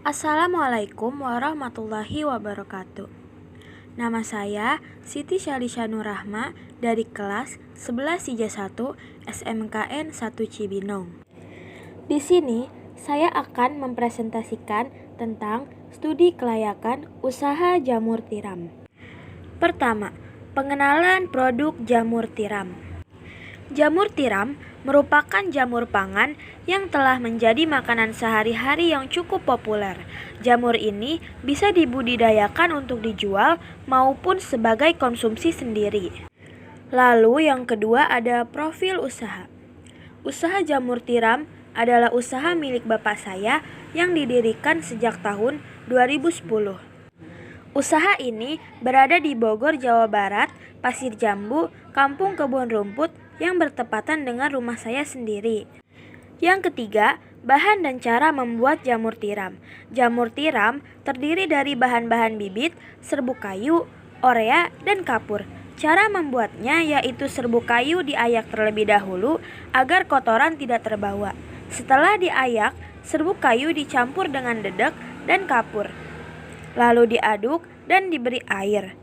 Assalamualaikum warahmatullahi wabarakatuh. Nama saya Siti Syalisha Nurrahma dari kelas 11 Sija 1 SMKN 1 Cibinong. Di sini saya akan mempresentasikan tentang studi kelayakan usaha jamur tiram. Pertama, pengenalan produk jamur tiram. Jamur tiram merupakan jamur pangan yang telah menjadi makanan sehari-hari yang cukup populer. Jamur ini bisa dibudidayakan untuk dijual maupun sebagai konsumsi sendiri. Lalu yang kedua ada profil usaha. Usaha jamur tiram adalah usaha milik bapak saya yang didirikan sejak tahun 2010. Usaha ini berada di Bogor, Jawa Barat, Pasir Jambu, Kampung Kebun Rumput yang bertepatan dengan rumah saya sendiri. Yang ketiga, bahan dan cara membuat jamur tiram. Jamur tiram terdiri dari bahan-bahan bibit, serbuk kayu, orea, dan kapur. Cara membuatnya yaitu serbuk kayu diayak terlebih dahulu agar kotoran tidak terbawa. Setelah diayak, serbuk kayu dicampur dengan dedek dan kapur, lalu diaduk dan diberi air.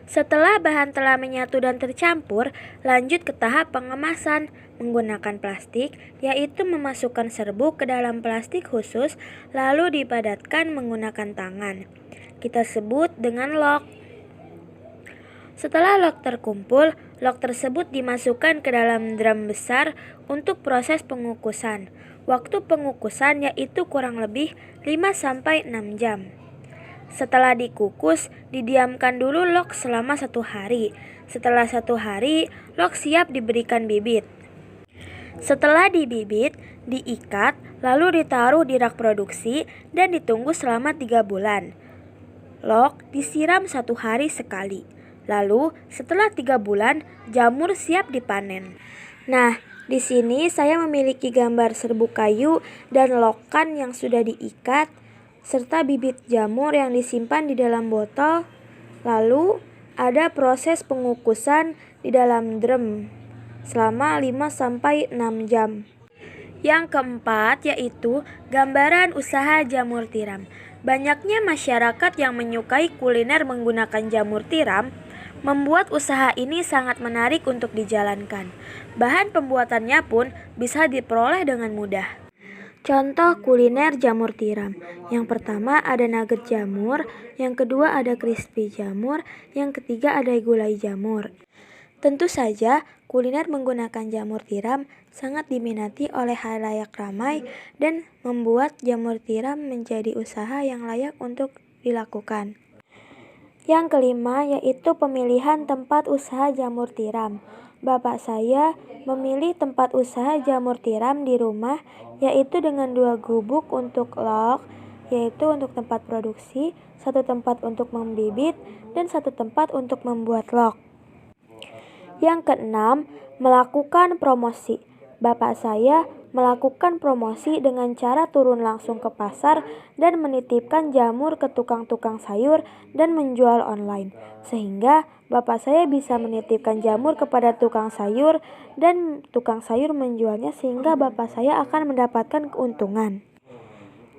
Setelah bahan telah menyatu dan tercampur, lanjut ke tahap pengemasan menggunakan plastik, yaitu memasukkan serbuk ke dalam plastik khusus lalu dipadatkan menggunakan tangan. Kita sebut dengan log. Setelah log terkumpul, log tersebut dimasukkan ke dalam drum besar untuk proses pengukusan. Waktu pengukusan yaitu kurang lebih 5-6 jam. Setelah dikukus, didiamkan dulu log selama 1 hari. Setelah 1 hari, log siap diberikan bibit. Setelah dibibit, diikat, lalu ditaruh di rak produksi dan ditunggu selama 3 bulan. Log disiram 1 hari sekali. Lalu, setelah 3 bulan, jamur siap dipanen. Nah, di sini saya memiliki gambar serbuk kayu dan lokan yang sudah diikat, serta bibit jamur yang disimpan di dalam botol. Lalu ada proses pengukusan di dalam drum selama 5-6 jam. Yang keempat yaitu gambaran usaha jamur tiram. Banyaknya masyarakat yang menyukai kuliner menggunakan jamur tiram membuat usaha ini sangat menarik untuk dijalankan. Bahan pembuatannya pun bisa diperoleh dengan mudah. Contoh kuliner jamur tiram. Yang pertama ada nugget jamur, yang kedua ada crispy jamur, yang ketiga ada gulai jamur. Tentu saja kuliner menggunakan jamur tiram sangat diminati oleh khalayak ramai dan membuat jamur tiram menjadi usaha yang layak untuk dilakukan. Yang kelima yaitu pemilihan tempat usaha jamur tiram. Bapak saya memilih tempat usaha jamur tiram di rumah, yaitu dengan 2 gubuk untuk log, yaitu untuk tempat produksi, 1 tempat untuk membibit, dan 1 tempat untuk membuat log. Yang keenam, melakukan promosi. Bapak saya melakukan promosi dengan cara turun langsung ke pasar dan menitipkan jamur ke tukang-tukang sayur dan menjual online. Sehingga bapak saya bisa menitipkan jamur kepada tukang sayur dan tukang sayur menjualnya sehingga bapak saya akan mendapatkan keuntungan.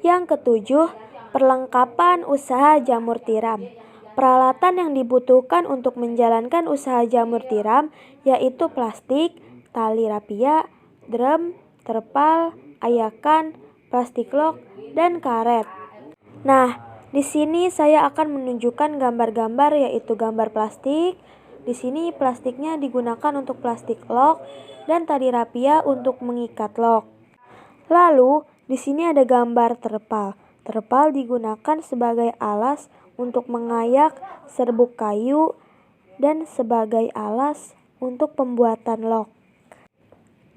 Yang ketujuh, perlengkapan usaha jamur tiram. Peralatan yang dibutuhkan untuk menjalankan usaha jamur tiram yaitu plastik, tali rapia, drum, terpal, ayakan, plastik log, dan karet. Nah, di sini saya akan menunjukkan gambar-gambar yaitu gambar plastik. Di sini plastiknya digunakan untuk plastik log dan tali rapia untuk mengikat log. Lalu, di sini ada gambar terpal. Terpal digunakan sebagai alas untuk mengayak serbuk kayu dan sebagai alas untuk pembuatan log.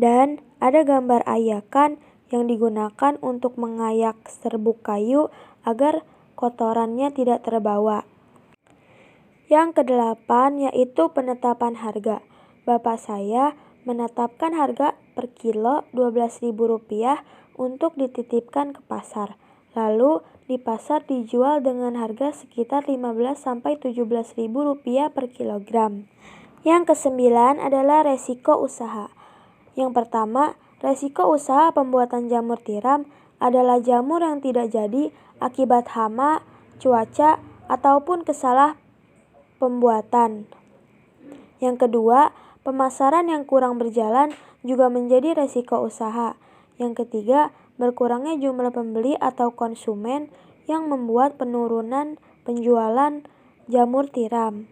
Dan ada gambar ayakan yang digunakan untuk mengayak serbuk kayu agar kotorannya tidak terbawa. Yang kedelapan yaitu penetapan harga. Bapak saya menetapkan harga per kilo Rp12.000 untuk dititipkan ke pasar. Lalu di pasar dijual dengan harga sekitar Rp15.000-Rp17.000 per kilogram. Yang kesembilan adalah resiko usaha. Yang pertama, resiko usaha pembuatan jamur tiram adalah jamur yang tidak jadi akibat hama, cuaca, ataupun kesalah pembuatan. Yang kedua, pemasaran yang kurang berjalan juga menjadi resiko usaha. Yang ketiga, berkurangnya jumlah pembeli atau konsumen yang membuat penurunan penjualan jamur tiram.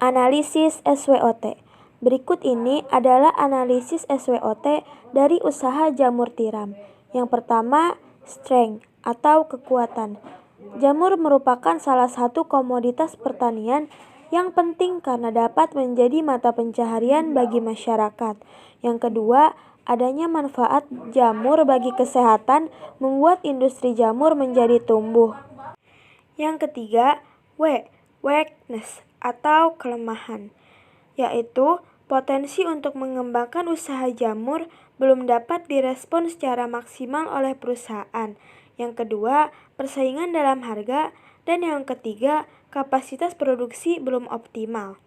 Analisis SWOT. Berikut ini adalah analisis SWOT dari usaha jamur tiram. Yang pertama, strength atau kekuatan. Jamur merupakan salah satu komoditas pertanian yang penting karena dapat menjadi mata pencaharian bagi masyarakat. Yang kedua, adanya manfaat jamur bagi kesehatan membuat industri jamur menjadi tumbuh. Yang ketiga, weakness atau kelemahan, yaitu potensi untuk mengembangkan usaha jamur belum dapat direspon secara maksimal oleh perusahaan. Yang kedua, persaingan dalam harga. Dan yang ketiga, kapasitas produksi belum optimal.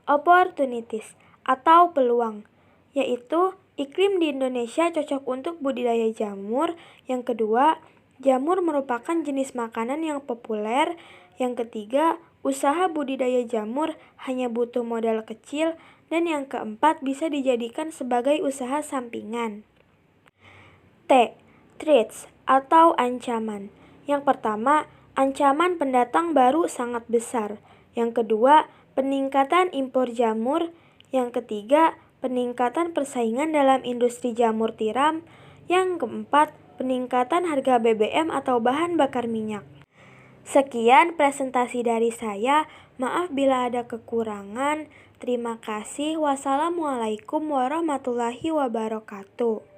Opportunities atau peluang, yaitu iklim di Indonesia cocok untuk budidaya jamur. Yang kedua, jamur merupakan jenis makanan yang populer. Yang ketiga, usaha budidaya jamur hanya butuh modal kecil. Dan yang keempat, bisa dijadikan sebagai usaha sampingan. Threats atau ancaman. Yang pertama, ancaman pendatang baru sangat besar. Yang kedua, peningkatan impor jamur. Yang ketiga, peningkatan persaingan dalam industri jamur tiram. Yang keempat, peningkatan harga BBM atau bahan bakar minyak. Sekian presentasi dari saya. Maaf bila ada kekurangan. Terima kasih. Wassalamualaikum warahmatullahi wabarakatuh.